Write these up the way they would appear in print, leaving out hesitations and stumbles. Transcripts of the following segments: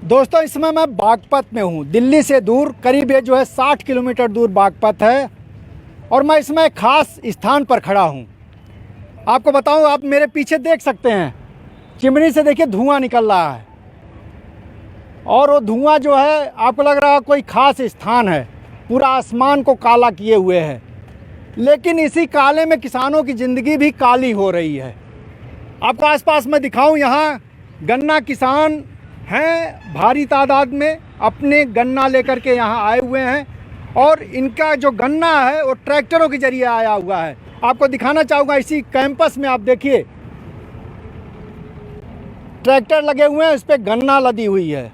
दोस्तों, इस समय मैं बागपत में हूँ। दिल्ली से दूर करीब ये जो है 60 किलोमीटर दूर बागपत है और मैं इसमें खास स्थान पर खड़ा हूँ। आपको बताऊँ, आप मेरे पीछे देख सकते हैं, चिमनी से देखिए धुआं निकल रहा है और वो धुआं जो है आपको लग रहा है कोई खास स्थान है, पूरा आसमान को काला किए हुए है। लेकिन इसी काले में किसानों की ज़िंदगी भी काली हो रही है। आपको आसपास में दिखाऊं, यहाँ गन्ना किसान हैं भारी तादाद में, अपने गन्ना लेकर के यहाँ आए हुए हैं और इनका जो गन्ना है वो ट्रैक्टरों के जरिए आया हुआ है। आपको दिखाना चाहूँगा, इसी कैंपस में आप देखिए ट्रैक्टर लगे हुए हैं, इस पर गन्ना लदी हुई है।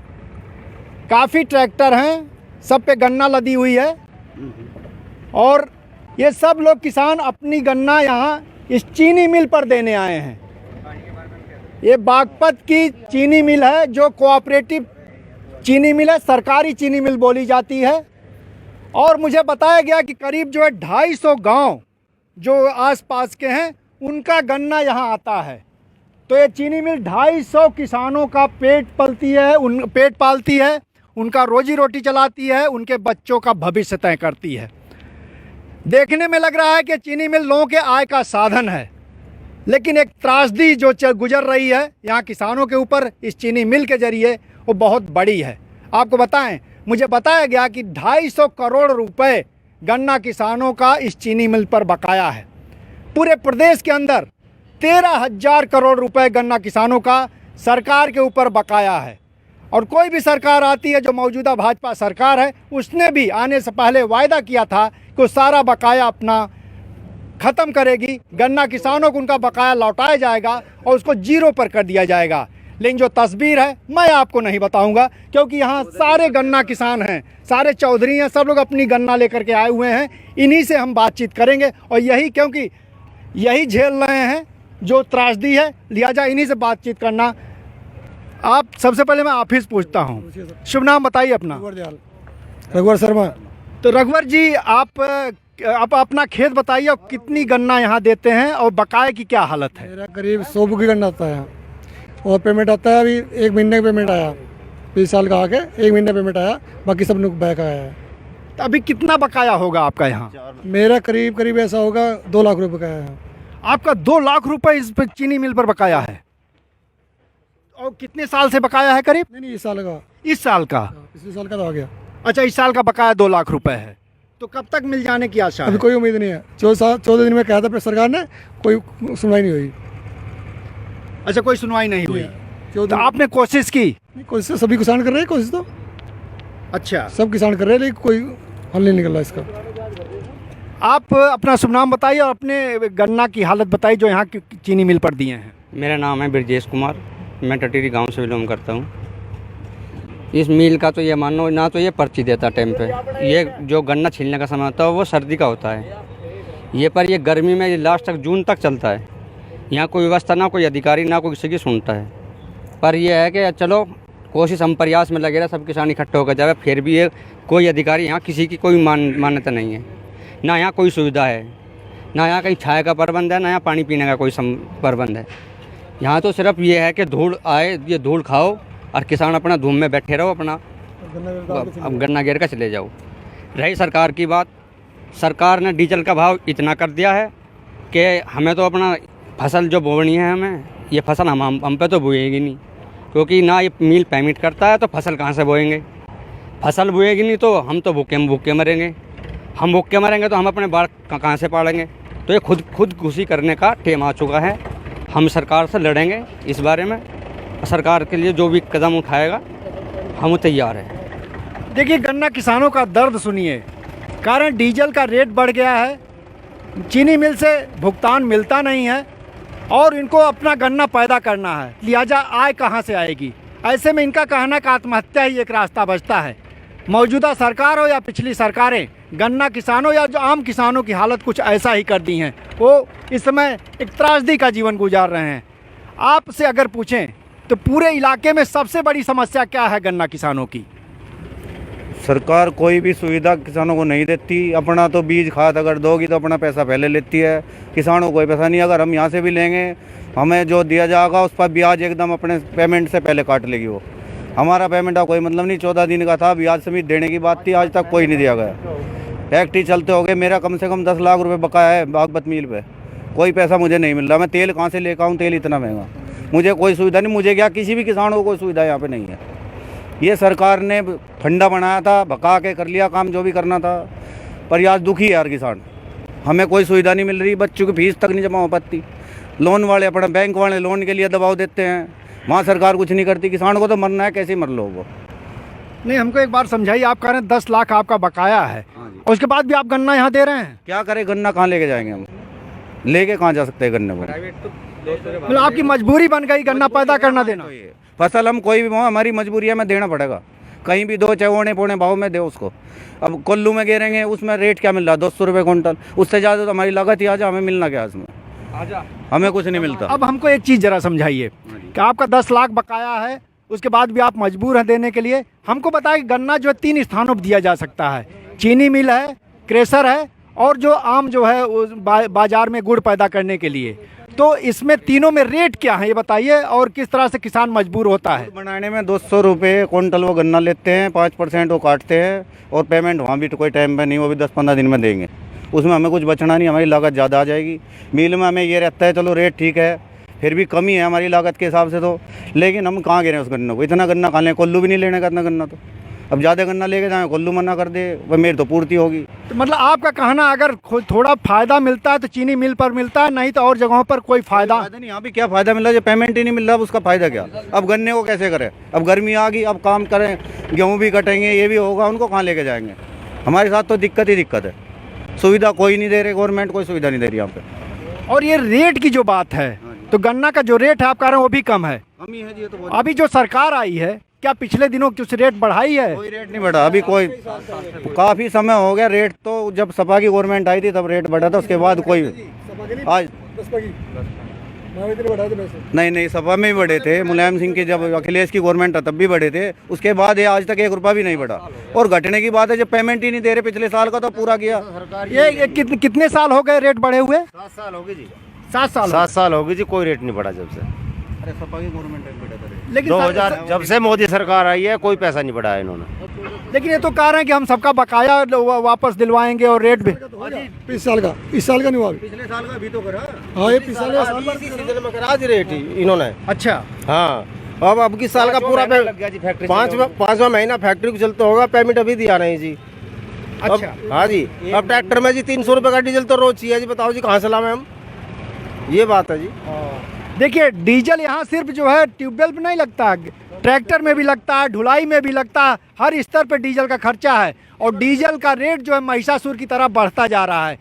काफ़ी ट्रैक्टर हैं, सब पे गन्ना लदी हुई है और ये सब लोग किसान अपनी गन्ना यहाँ इस चीनी मिल पर देने आए हैं। ये बागपत की चीनी मिल है, जो कोऑपरेटिव चीनी मिल है, सरकारी चीनी मिल बोली जाती है। और मुझे बताया गया कि करीब जो है 250 गांव जो आसपास के हैं उनका गन्ना यहाँ आता है। तो ये चीनी मिल 250 किसानों का पेट पालती है, उनका रोजी रोटी चलाती है, उनके बच्चों का भविष्य तय करती है। देखने में लग रहा है कि चीनी मिल लोगों के आय का साधन है, लेकिन एक त्रासदी जो गुजर रही है यहाँ किसानों के ऊपर इस चीनी मिल के जरिए, वो बहुत बड़ी है। आपको बताएं, मुझे बताया गया कि 250 करोड़ रुपए गन्ना किसानों का इस चीनी मिल पर बकाया है। पूरे प्रदेश के अंदर 13,000 करोड़ रुपए गन्ना किसानों का सरकार के ऊपर बकाया है। और कोई भी सरकार आती है, जो मौजूदा भाजपा सरकार है, उसने भी आने से पहले वायदा किया था कि सारा बकाया अपना ख़त्म करेगी, गन्ना किसानों को उनका बकाया लौटाया जाएगा और उसको जीरो पर कर दिया जाएगा। लेकिन जो तस्वीर है मैं आपको नहीं बताऊंगा, क्योंकि यहाँ सारे गन्ना किसान हैं, सारे चौधरी हैं, सब लोग अपनी गन्ना लेकर के आए हुए हैं। इन्हीं से हम बातचीत करेंगे और क्योंकि यही झेल रहे हैं जो त्रासदी है, लिहाजा इन्हीं से बातचीत करना। आप सबसे पहले मैं ऑफिस पूछता हूँ, शुभ नाम बताइए अपना। रघुवर शर्मा। तो रघुवर जी, आप अपना खेत बताइए और कितनी गन्ना यहाँ देते हैं और बकाये की क्या हालत है? मेरा करीब 100 बुकी गन्ना आता है और पेमेंट आता है, अभी 1 महीने का पेमेंट आया, 20 साल का आके 1 महीने पेमेंट आया, बाकी सब बैक आया है। तो अभी कितना बकाया होगा आपका यहाँ? मेरा करीब ऐसा होगा 2 लाख रुपये बकाया है। आपका 2 लाख रुपए इस पर चीनी मिल पर बकाया है? और कितने साल से बकाया है करीब? नहीं, इस साल का। इस साल का? पिछले साल का तो आ गया। अच्छा, इस साल का बकाया 2 लाख रुपए है। तो कब तक मिल जाने की आशा है? अभी कोई उम्मीद नहीं है। 14 दिन में कहा था सरकार ने, कोई सुनवाई नहीं हुई। अच्छा, कोई सुनवाई नहीं हुई। तो आपने कोशिश की? कोशिश सभी किसान कर रहे हैं, कोशिश तो। अच्छा, सब किसान कर रहे हैं, लेकिन कोई हल नहीं निकल रहा इसका। आप अपना शुभ नाम बताइए और अपने गन्ना की हालत बताइए जो यहाँ की चीनी मिल पर दिए हैं। मेरा नाम है ब्रजेश कुमार, मैं टटीरी गांव से बिलोंग करता हूँ। इस मिल का तो ये मानो ना, तो ये पर्ची देता टाइम पे। ये जो गन्ना छीलने का समय होता है वो सर्दी का होता है, ये पर ये गर्मी में लास्ट तक जून तक चलता है। यहाँ कोई व्यवस्था ना, कोई अधिकारी ना, कोई किसी की सुनता है। पर यह है कि चलो कोशिश, हम प्रयास में लगे रहे, सब किसान इकट्ठे होकर जाए, फिर भी ये कोई अधिकारी, यहाँ किसी की कोई मान्यता नहीं है, ना यहाँ कोई सुविधा है, ना यहाँ कहीं छाया का प्रबंध है, ना यहाँ पानी पीने का कोई प्रबंध है। यहाँ तो सिर्फ ये है कि धूल आए, ये धूल खाओ और किसान अपना धूम में बैठे रहो, अपना अब गन्ना गिर कर चले जाओ। रही सरकार की बात, सरकार ने डीजल का भाव इतना कर दिया है कि हमें तो अपना फसल जो बोनी है, हमें ये फसल हम पे तो बोएगी नहीं, क्योंकि ना ये मिल पेमेंट करता है, तो फसल कहाँ से बोएंगे? फसल बोएगी नहीं तो हम तो भूखे मरेंगे। हम भूखे मरेंगे तो हम अपने बाल कहाँ से पालेंगे? तो ये खुद खुशी करने का टाइम आ चुका है। हम सरकार से लड़ेंगे इस बारे में, सरकार के लिए जो भी कदम उठाएगा हम तैयार हैं। देखिए, गन्ना किसानों का दर्द सुनिए। कारण डीजल का रेट बढ़ गया है, चीनी मिल से भुगतान मिलता नहीं है और इनको अपना गन्ना पैदा करना है, लिहाजा आय कहाँ से आएगी? ऐसे में इनका कहना कि आत्महत्या ही एक रास्ता बचता है। मौजूदा सरकार हो या पिछली सरकारें, गन्ना किसानों या जो आम किसानों की हालत कुछ ऐसा ही कर दी हैं। वो इस समय एक त्रासदी का जीवन गुजार रहे हैं। आपसे अगर पूछें तो पूरे इलाके में सबसे बड़ी समस्या क्या है गन्ना किसानों की? सरकार कोई भी सुविधा किसानों को नहीं देती। अपना तो बीज खाद अगर दोगी तो अपना पैसा पहले लेती है, किसानों को कोई पैसा नहीं। अगर हम यहाँ से भी लेंगे, हमें जो दिया जाएगा उस पर ब्याज एकदम अपने पेमेंट से पहले काट लेगी वो। हमारा पेमेंट का कोई मतलब नहीं, 14 दिन का था, ब्याज समेत देने की बात थी, आज तक कोई नहीं दिया गया। फैक्ट्री चलते हो गए, मेरा कम से कम 10 लाख रुपए बकाया है बागपत मिल पे, कोई पैसा मुझे नहीं मिल रहा। मैं तेल कहाँ से लेकर आऊँ, तेल इतना महंगा, मुझे कोई सुविधा नहीं। मुझे क्या, किसी भी किसान को कोई सुविधा यहाँ पे नहीं है। ये सरकार ने फंडा बनाया था, भगा के कर लिया काम जो भी करना था, पर आज दुखी है यार किसान। हमें कोई सुविधा नहीं मिल रही, बच्चों की फीस तक नहीं जमा हो पाती। लोन वाले अपना बैंक वाले लोन के लिए दबाव देते हैं, वहाँ सरकार कुछ नहीं करती। किसान को तो मरना है, कैसे मर लो वो। नहीं, हमको एक बार समझाइए, आप कह रहे हैं 10 लाख आपका बकाया है, और उसके बाद भी आप गन्ना यहाँ दे रहे हैं। क्या करें, गन्ना कहाँ लेके जाएंगे हम, लेके कहाँ जा सकते हैं गन्ने को। मतलब आपकी मजबूरी बन गई गन्ना पैदा करना देना। फसल हम कोई भी हमारी मजबूरी है, हमें देना पड़ेगा। कहीं भी 2 चौने पौने भाव में दे उसको। अब कोल्लू में गिरेंगे, उसमें रेट क्या मिल रहा है, 200 रुपये क्विंटल, उससे ज़्यादा तो हमारी लागत ही आ जा, हमें मिलना क्या इसमें, हमें कुछ नहीं मिलता। अब हमको एक चीज़ जरा समझाइए कि आपका 10 लाख बकाया है, उसके बाद भी आप मजबूर हैं देने के लिए। हमको बताइए, गन्ना जो है 3 स्थानों पर दिया जा सकता है, चीनी मिल है, क्रेशर है, और जो आम जो है बाजार में गुड़ पैदा करने के लिए। तो इसमें तीनों में रेट क्या है ये बताइए, और किस तरह से किसान मजबूर होता है। बनाने में 200 रुपये क्विंटल वो गन्ना लेते हैं, 5% वो काटते हैं, और पेमेंट वहाँ भी तो कोई टाइम पे नहीं, वो भी 10-15 दिन में देंगे। उसमें हमें कुछ बचना नहीं, हमारी लागत ज़्यादा आ जाएगी। मिल में हमें ये रहता है चलो रेट ठीक है, फिर भी कमी है हमारी लागत के हिसाब से तो, लेकिन हम कहाँ गिरे उस गन्ने को, इतना गन्ना खा लें, कोल्लू भी नहीं लेने का इतना गन्ना। तो अब ज़्यादा गन्ना लेके जाएँ, कोल्लू मना कर दे, वह मेरी तो पूर्ति होगी। तो मतलब आपका कहना, अगर थोड़ा फायदा मिलता है तो चीनी मिल पर मिलता है, नहीं तो और जगहों पर कोई फायदा नहीं। यहाँ भी क्या फायदा मिल रहा है, जो पेमेंट ही नहीं मिल रहा, उसका फायदा क्या। अब गन्ने को कैसे करें, अब गर्मी आ गई, अब काम करें, गेहूँ भी कटेंगे, ये भी होगा, उनको कहाँ लेके जाएंगे। हमारे साथ तो दिक्कत ही दिक्कत है, सुविधा कोई नहीं दे रही, गवर्नमेंट कोई सुविधा नहीं दे रही यहाँ पे। और ये रेट की जो बात है, तो गन्ना का जो रेट है आप कह रहे हैं वो भी कम है। कमी है जी, तो अभी जो सरकार आई है, क्या पिछले दिनों कुछ रेट बढ़ाई है? कोई रेट नहीं बढ़ा अभी, कोई काफ़ी समय हो गया। रेट तो जब सपा की गवर्नमेंट आई थी तब रेट बढ़ा था, उसके बाद कोई आज नहीं, सपा में ही बढ़े थे। मुलायम सिंह की जब अखिलेश की गवर्नमेंट था तब भी बढ़े थे, उसके बाद ये आज तक 1 रुपया भी नहीं बढ़ा। और घटने की बात है, जब पेमेंट ही नहीं दे रहे, पिछले साल का तो पूरा किया। ये कितने साल हो गए रेट बढ़े हुए? 7 साल हो गए जी, 7 साल हो गई जी, कोई रेट नहीं बढ़ा जब से। अरे सपा की गवर्नमेंट बढ़ा था। लेकिन 2000 जब से मोदी सरकार आई है, कोई पैसा नहीं बढ़ाया इन्होंने। लेकिन ये तो कह रहे हैं कि हम सबका बकाया वापस दिलवाएंगे, और रेट भी इस साल का नहीं हुआ अभी। पिछले साल का भी तो करा। हाँ, ये पिछले साल सीजन में करा दी रेट ही इन्होंने। अच्छा, हाँ, अब की साल का पूरा 5वां महीना फैक्ट्री को चलते होगा, पेमेंट अभी दिया नहीं जी। अच्छा। हाँ जी, अब ट्रैक्टर में जी 300 रुपये का डीजल तो रोज चाहिए जी, बताओ जी कहाँ से लावे हम, ये बात है जी। देखिए, डीजल यहाँ सिर्फ जो है ट्यूबवेल पे नहीं लगता, ट्रैक्टर में भी लगता है, ढुलाई में भी लगता है, हर स्तर पे डीजल का खर्चा है। और डीजल का रेट जो है महिषासुर की तरह बढ़ता जा रहा है।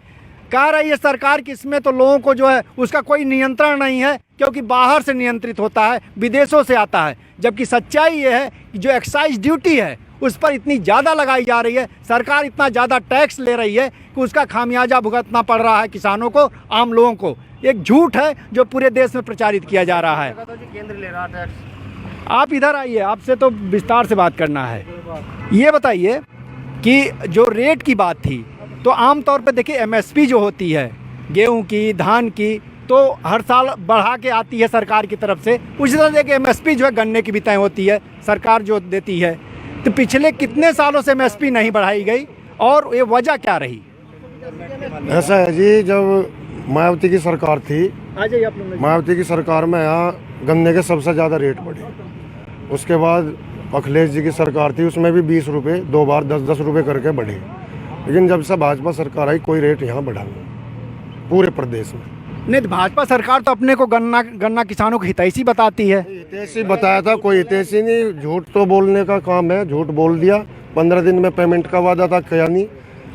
कह रही है सरकार कि इसमें तो लोगों को जो है उसका कोई नियंत्रण नहीं है, क्योंकि बाहर से नियंत्रित होता है, विदेशों से आता है। जबकि सच्चाई ये है कि जो एक्साइज ड्यूटी है उस पर इतनी ज़्यादा लगाई जा रही है, सरकार इतना ज़्यादा टैक्स ले रही है कि उसका खामियाजा भुगतना पड़ रहा है किसानों को, आम लोगों को। एक झूठ है जो पूरे देश में प्रचारित किया जा रहा है। केंद्र ले रहा था। आप इधर आइए, आपसे तो विस्तार से बात करना है। ये बताइए कि जो रेट की बात थी, तो आम तौर पे देखिए एमएसपी जो होती है गेहूं की, धान की, तो हर साल बढ़ा के आती है सरकार की तरफ से। उसी तरह देखिए एमएसपी जो है गन्ने की भी तय होती है, सरकार जो देती है। तो पिछले कितने सालों से एमएसपी नहीं बढ़ाई गई, और ये वजह क्या रही? ऐसा है जी, जब मायावती की सरकार थी, आ जाइए आप लोग। मायावती की सरकार में यहाँ गन्ने के सबसे ज़्यादा रेट बढ़े। उसके बाद अखिलेश जी की सरकार थी, उसमें भी 20 रुपये 2 बार 10-10 रुपये करके बढ़े। लेकिन जब से भाजपा सरकार आई, कोई रेट यहाँ बढ़ा नहीं पूरे प्रदेश में। नहीं, तो भाजपा सरकार तो अपने को गन्ना किसानों को हितैषी बताती है। हितैषी बताया था, कोई हितैषी नहीं, झूठ तो बोलने का काम है, झूठ बोल दिया। 15 दिन में पेमेंट का वादा था, किया नहीं।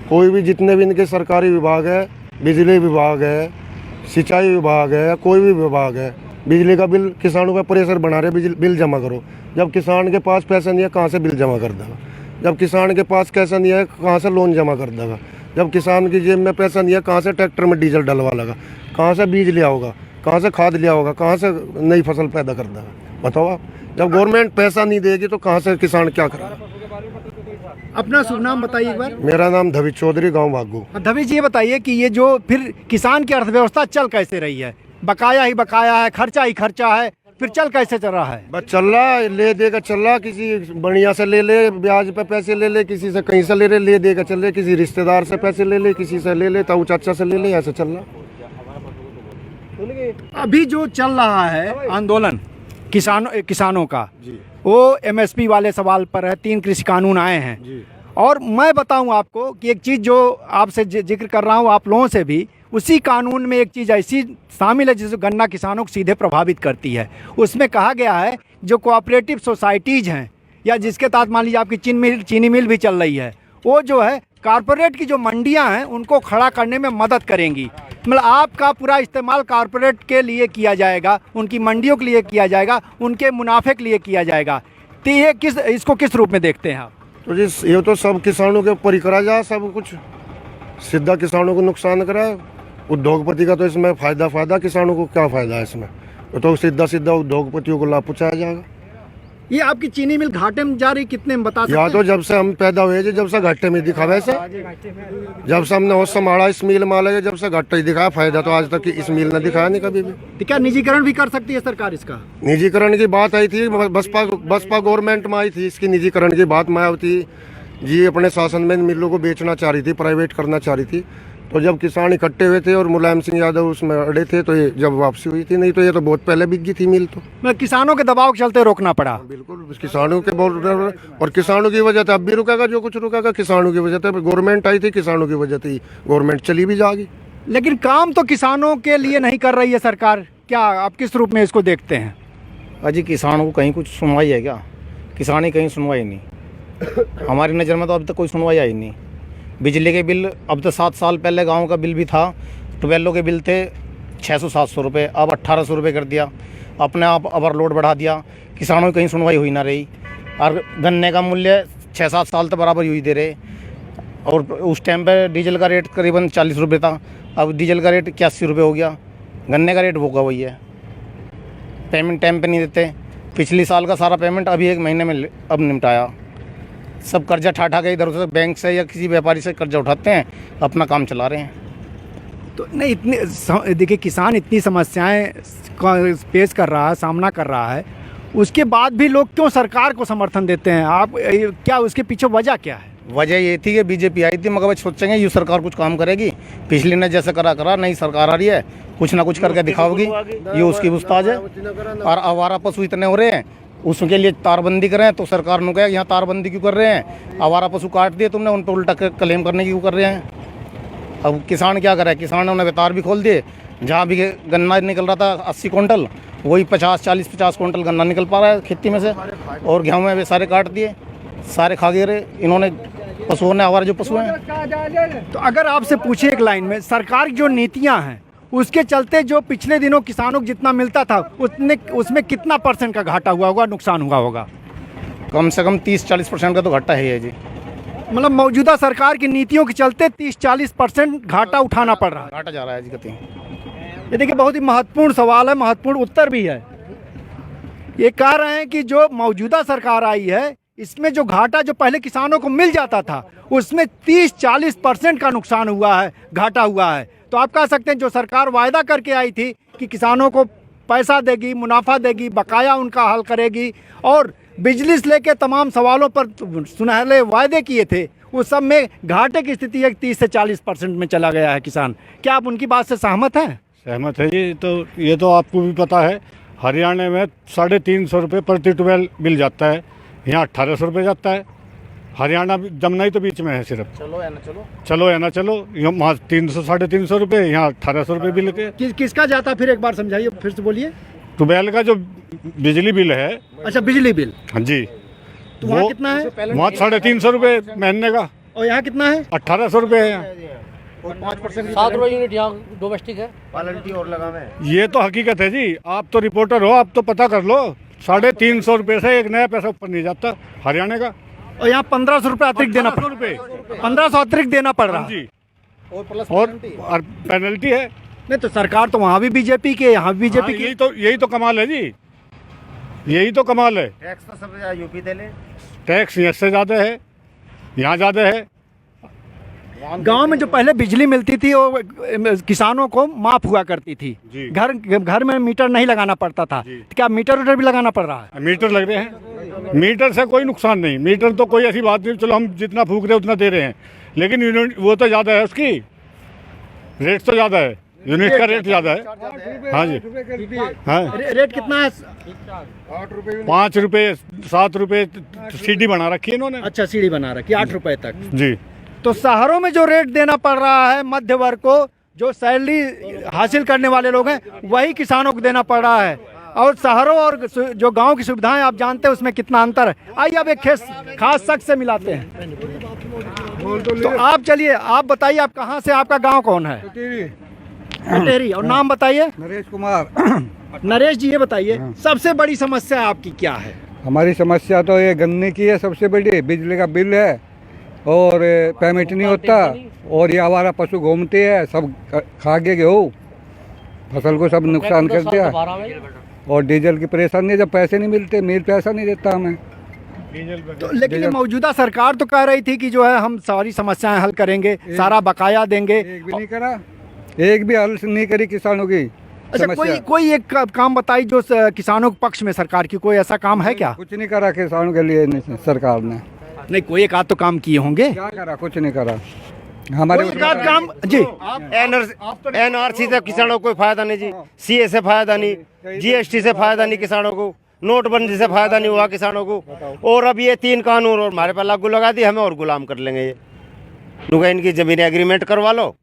कोई भी जितने भी इनके सरकारी विभाग है, बिजली विभाग है, सिंचाई विभाग है, कोई भी विभाग है, बिजली का बिल किसानों पर प्रेशर बना रहे, बिल जमा करो। जब किसान के पास पैसा नहीं है, कहाँ से बिल जमा कर देगा? जब किसान के पास पैसा नहीं है, कहाँ से लोन जमा कर देगा? जब किसान की जेब में पैसा नहीं है, कहाँ से ट्रैक्टर में डीजल डलवा लगा? कहाँ से बीज लिया होगा? कहाँ से खाद लिया होगा? कहाँ से नई फसल पैदा कर देगा? बताओ आप। जब गवर्नमेंट पैसा नहीं देगी तो कहाँ से किसान क्या करेगा? अपना शुभ नाम बताइए एक बार। मेरा नाम धवी चौधरी, गांव भागू। धवी जी ये बताइए कि ये जो फिर किसान की अर्थव्यवस्था चल कैसे रही है? बकाया ही बकाया है, खर्चा ही खर्चा है, फिर चल कैसे चल रहा है? बस चल रहा है, ले देगा चल रहा, किसी बढ़िया से ले ब्याज पे पैसे ले, किसी से कहीं से ले देगा चल रहे, किसी रिश्तेदार से पैसे ले, किसी से ले ताऊ चाचा से ले, ऐसे चल रहा। अभी जो चल रहा है आंदोलन किसानों का, वो एमएसपी वाले सवाल पर है। 3 कृषि कानून आए हैं और मैं बताऊं आपको कि एक चीज़ जो आपसे जिक्र कर रहा हूं आप लोगों से भी, उसी कानून में एक चीज़ ऐसी शामिल है जिसे गन्ना किसानों को सीधे प्रभावित करती है। उसमें कहा गया है जो कोऑपरेटिव सोसाइटीज़ हैं या जिसके तहत मान लीजिए आपकी चीनी मिल भी चल रही है, वो जो है कारपोरेट की जो मंडियां हैं उनको खड़ा करने में मदद करेंगी। मतलब आपका पूरा इस्तेमाल कारपोरेट के लिए किया जाएगा, उनकी मंडियों के लिए किया जाएगा, उनके मुनाफे के लिए किया जाएगा। तो ये इसको किस रूप में देखते हैं आप? तो जी ये तो सब किसानों के ऊपर ही करा जा, सब कुछ सीधा किसानों को नुकसान करा। उद्योगपति का तो इसमें फायदा, किसानों को क्या फायदा है इसमें? तो सीधा उद्योगपतियों को लाभ पहुँचाया जाएगा। ये आपकी चीनी मिल घाटे में जा रही, कितने में बता सकते हैं? या तो जब से हम पैदा हुए जब से घाटे में दिखा, वैसे जब से हमने होश संभाला इस मिल माले जब से घाटा ही दिखाया, फायदा तो आज तक इस मिल ने दिखाया नहीं कभी भी। तो क्या निजीकरण भी कर सकती है सरकार इसका? निजीकरण की बात आई थी, बसपा गवर्नमेंट में आई थी, इसकी निजीकरण की बात मायावती जी अपने शासन में मिलों को बेचना चाह रही थी, प्राइवेट करना चाह रही थी। तो जब किसान इकट्ठे हुए थे और मुलायम सिंह यादव उसमें अड़े थे तो ये जब वापसी हुई थी, नहीं तो ये तो बहुत पहले बिक गई थी मिल। तो मैं किसानों के दबाव के चलते रोकना पड़ा। बिल्कुल किसानों के और किसानों की वजह से अब भी रुकेगा, जो कुछ रुकेगा किसानों की वजह से। गवर्नमेंट आई थी, किसानों की वजह से गवर्नमेंट चली भी जाएगी। लेकिन काम तो किसानों के लिए नहीं कर रही है सरकार, क्या आप किस रूप में इसको देखते हैं? अजी किसानों को कहीं कुछ सुनवाई है क्या? किसान ही कहीं सुनवाई नहीं। हमारी नज़र में तो अभी तक कोई सुनवाई आई नहीं। बिजली के बिल अब तो 7 साल पहले गांव का बिल भी था, ट्वेल्व के बिल थे 600-700 रुपये, अब 1800 रुपये कर दिया। अपने आप ओवरलोड बढ़ा दिया, किसानों की कहीं सुनवाई हुई ना रही। और गन्ने का मूल्य 6-7 साल तक बराबर ही दे रहे। और उस टाइम पे डीजल का रेट करीबन 40 रुपये था, अब डीजल का रेट 81 रुपये हो गया। गन्ने का रेट वो का वही है। पेमेंट टाइम पे नहीं देते। पिछली साल का सारा पेमेंट अभी 1 महीने में अब निपटाया। सब कर्जा ठा के इधर उधर बैंक से या किसी व्यापारी से कर्जा उठाते हैं, अपना काम चला रहे हैं। तो नहीं, इतनी देखिए किसान इतनी समस्याएं पेश कर रहा है, सामना कर रहा है, उसके बाद भी लोग क्यों सरकार को समर्थन देते हैं? आप क्या उसके पीछे वजह क्या है? वजह ये थी कि बीजेपी आई थी, मगर सोचेंगे ये सरकार कुछ काम करेगी। पिछली ने जैसे करा नई सरकार आ रही है, कुछ ना कुछ करके दिखाओगी, ये उसकी मुस्ताज है। और आवारा पशु इतने हो रहे हैं, उसके लिए तारबंदी करें तो सरकार ने कहा यहाँ तारबंदी क्यों कर रहे हैं? आवारा पशु काट दिए तुमने, उन पर उल्टा क्लेम करने की क्यों कर रहे हैं? अब किसान क्या करे? किसान ने उन्हें तार भी खोल दिए। जहाँ भी गन्ना निकल रहा था 80 कुंटल, वही 50 कुंटल गन्ना निकल पा रहा है खेती में से। और गेहूँ में भी सारे काट दिए, सारे खा गए इन्होंने, पशुओं ने, हमारे जो पशु हैं। तो अगर आपसे पूछे एक लाइन में, सरकार की जो नीतियाँ हैं उसके चलते जो पिछले दिनों किसानों को जितना मिलता था उसमें कितना % का घाटा हुआ होगा, नुकसान हुआ होगा? कम से कम 30-40% का तो घाटा है जी। मतलब मौजूदा सरकार की नीतियों के चलते 30-40% घाटा उठाना पड़ रहा है। घाटा जा रहा है जी कहीं। ये देखिए बहुत ही महत्वपूर्ण सवाल है, महत्वपूर्ण उत्तर भी है। ये कह रहे हैं कि जो मौजूदा सरकार आई है इसमें जो घाटा जो पहले किसानों को मिल जाता था उसमें 30-40% का नुकसान हुआ है, घाटा हुआ है। तो आप कह सकते हैं जो सरकार वायदा करके आई थी कि किसानों को पैसा देगी, मुनाफा देगी, बकाया उनका हल करेगी और बिजली से लेके तमाम सवालों पर सुनहरे वायदे किए थे, उस सब में घाटे की स्थिति है 30 से 40% में चला गया है किसान। क्या आप उनकी बात से सहमत हैं? सहमत है जी। तो ये तो आपको भी पता है, हरियाणा में 350 रुपये प्रति ट्वेल्व मिल जाता है, यहाँ 1800 रुपये जाता है। हरियाणा जमुना ही तो बीच में है सिर्फ। चलो या ना चलो, वहाँ 300-350 रुपये, यहाँ 1800 रुपये बिल के। किसका जाता फिर एक बार समझाइए, फिर से बोलिए। ट्वेल्व का जो बिजली बिल है। अच्छा, बिजली बिल। हाँ जी। तो वहाँ कितना है? वहाँ 350 रुपये महीने का। और यहाँ कितना है? 1800 रुपये है यहाँ। 7 रुपये यूनिट यहाँ डोमेस्टिक है। और लगा में ये तो हकीकत है जी। आप तो रिपोर्टर हो, आप तो पता कर लो। 350 रुपये से एक नया पैसा ऊपर नहीं जाता हरियाणा का। और यहाँ 1500 रुपये अतिरिक्त देना पड़ 1500 अतिरिक्त देना पड़ रहा जी। और पेनल्टी है। नहीं तो सरकार तो वहाँ भी बीजेपी के, यहाँ भी बीजेपी की। यही तो कमाल है जी, यही तो कमाल है। टैक्स तो सबसे ज़्यादा यूपी दे ले। टैक्स इससे ज़्यादा है। यहाँ ज़्यादा है। गांव में जो पहले बिजली मिलती थी वो किसानों को माफ हुआ करती थी, जी। घर में मीटर नहीं लगाना पड़ता था। तो क्या मीटर भी लगाना पड़ रहा है? मीटर लग रहे हैं, मीटर से कोई नुकसान नहीं, मीटर तो कोई ऐसी बात नहीं, चलो हम जितना फूक रहे उतना दे रहे हैं, लेकिन यूनिट वो तो ज़्यादा है, उसकी रेट तो ज़्यादा है, यूनिट का रेट ज़्यादा है। हाँ जी, हाँ। रेट कितना है? 5 रुपये 7 रुपये सीढ़ी बना रखी है इन्होंने। अच्छा, सीढ़ी बना रखी 8 रुपए तक। जी। तो शहरों में जो रेट देना पड़ रहा है मध्य वर्ग को, जो सैलरी हासिल करने वाले लोग हैं, वही किसानों को देना पड़ रहा है। और शहरों और जो गांव की सुविधाएं आप जानते हैं उसमें कितना अंतर है। आइए अब एक खास शख्स से मिलाते हैं। तो आप चलिए, आप बताइए, आप कहाँ से, आपका गांव कौन है? टेहरी। और नाम बताइए? नरेश कुमार। नरेश जी, ये बताइए सबसे बड़ी समस्या आपकी क्या है? हमारी समस्या तो ये गन्ने की है, सबसे बड़ी बिजली का बिल है और पेमेंट नहीं होता, और ये आवारा पशु घूमते हैं, सब खा के गेहूँ फसल को सब नुकसान कर दिया, और डीजल की परेशानी है, जब पैसे नहीं मिलते, मिल पैसा नहीं देता हमें। तो लेकिन मौजूदा सरकार तो कह रही थी कि जो है हम सारी समस्याएं हल करेंगे, सारा बकाया देंगे। एक भी नहीं करा, एक भी हल नहीं करी किसानों की। अच्छा, कोई एक काम बताइए जो किसानों के पक्ष में सरकार की कोई ऐसा काम है क्या? कुछ नहीं करा किसानों के लिए सरकार ने। नहीं, कोई एक आध तो काम किए होंगे। क्या करा? कुछ नहीं करा हमारे एक आध काम। जी, एनआरसी से किसानों को कोई फायदा नहीं जी, सीए से फायदा नहीं, जीएसटी से फायदा नहीं किसानों को, नोटबंदी से फायदा नहीं हुआ किसानों को, और अब ये 3 कानून और हमारे पर लागू लगा दिए, हमें और गुलाम कर लेंगे ये। नुका इनकी जमीन एग्रीमेंट करवा लो,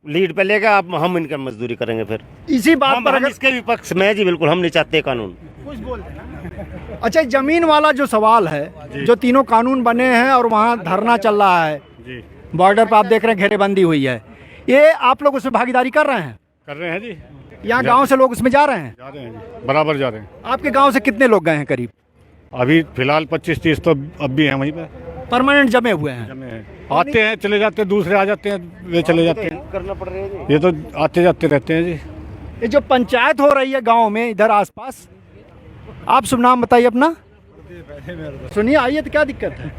लीड पे लेके आप, हम इनका मजदूरी करेंगे। फिर इसी बात पर हम इसके विपक्ष में जी, बिल्कुल हम नहीं चाहते कानून। अच्छा, जमीन वाला जो सवाल है, जो तीनों कानून बने हैं और वहाँ धरना चल रहा है, बॉर्डर पर आप देख रहे हैं घेरेबंदी हुई है, ये आप लोग उसमें भागीदारी कर रहे हैं? कर रहे हैं जी। यहाँ गांव से लोग उसमें जा रहे हैं? जा रहे हैं जी, बराबर जा रहे हैं। आपके गांव से कितने लोग गए हैं करीब? अभी फिलहाल 25-30 तो अब भी हैं वहीं पे, परमानेंट जमे हुए हैं। जमे हैं, आते हैं चले जाते हैं, दूसरे आ जाते हैं, वे चले जाते हैं, करना पड़ रहा है। ये तो आते जाते रहते हैं जी। ये जो पंचायत हो रही है गांव में इधर आसपास, आप शुभ नाम बताइए अपना। सुनिए, आइए, तो क्या दिक्कत है?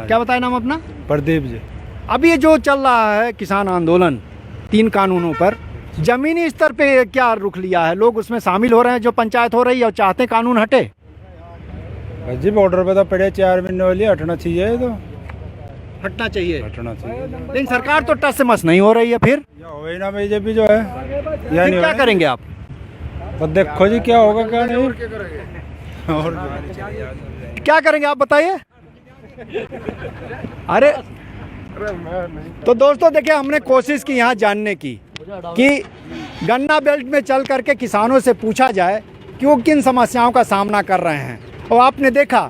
क्या बताए नाम अपना? प्रदीप जी। अभी ये जो चल रहा है किसान आंदोलन 3 कानूनों पर, जमीनी स्तर पे क्या रुख लिया है? लोग उसमें शामिल हो रहे हैं जो पंचायत हो रही है और चाहते हैं कानून हटे। जी, बॉर्डर पे तो पड़े 4 महीने वाली, हटना चाहिए, तो हटना चाहिए, हटना चाहिए। लेकिन सरकार तो टस से मस नहीं हो रही है। फिर वही ना बीजेपी जो है, या नहीं क्या करेंगे आप? तो देखो जी क्या होगा क्या नहीं। और क्या करेंगे आप बताइए? अरे तो दोस्तों देखिए, हमने कोशिश की यहाँ जानने की कि गन्ना बेल्ट में चल करके किसानों से पूछा जाए कि वो किन समस्याओं का सामना कर रहे हैं, और आपने देखा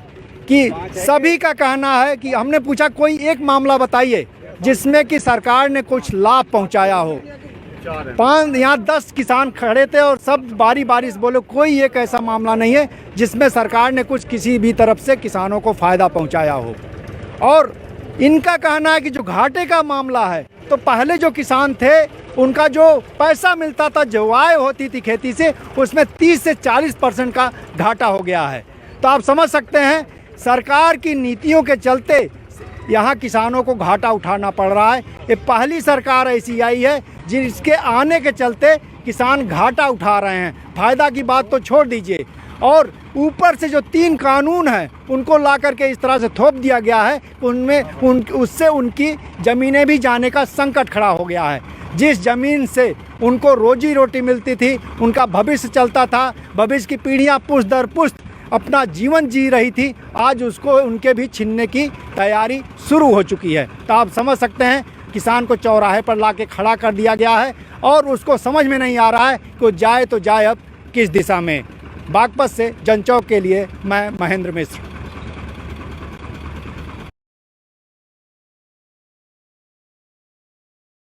कि सभी का कहना है कि हमने पूछा कोई एक मामला बताइए जिसमें कि सरकार ने कुछ लाभ पहुंचाया हो। 5 यहाँ 10 किसान खड़े थे और सब बारी बारी से बोले कोई एक ऐसा मामला नहीं है जिसमें सरकार ने कुछ किसी भी तरफ से किसानों को फ़ायदा पहुंचाया हो। और इनका कहना है कि जो घाटे का मामला है, तो पहले जो किसान थे उनका जो पैसा मिलता था, जो आय होती थी खेती से, उसमें 30 से 40% का घाटा हो गया है। तो आप समझ सकते हैं सरकार की नीतियों के चलते यहाँ किसानों को घाटा उठाना पड़ रहा है। ये पहली सरकार ऐसी आई है जिसके आने के चलते किसान घाटा उठा रहे हैं। फ़ायदा की बात तो छोड़ दीजिए, और ऊपर से जो 3 कानून हैं उनको ला करके इस तरह से थोप दिया गया है, उससे उनकी ज़मीनें भी जाने का संकट खड़ा हो गया है। जिस ज़मीन से उनको रोजी रोटी मिलती थी, उनका भविष्य चलता था, भविष्य की पीढ़ियाँ पुश्त दर पुश्त अपना जीवन जी रही थी, आज उसको उनके भी छीनने की तैयारी शुरू हो चुकी है। तो आप समझ सकते हैं किसान को चौराहे पर ला के खड़ा कर दिया गया है और उसको समझ में नहीं आ रहा है कि वो जाए तो जाए अब किस दिशा में। बागपत से जनचौक के लिए मैं महेंद्र मिश्र।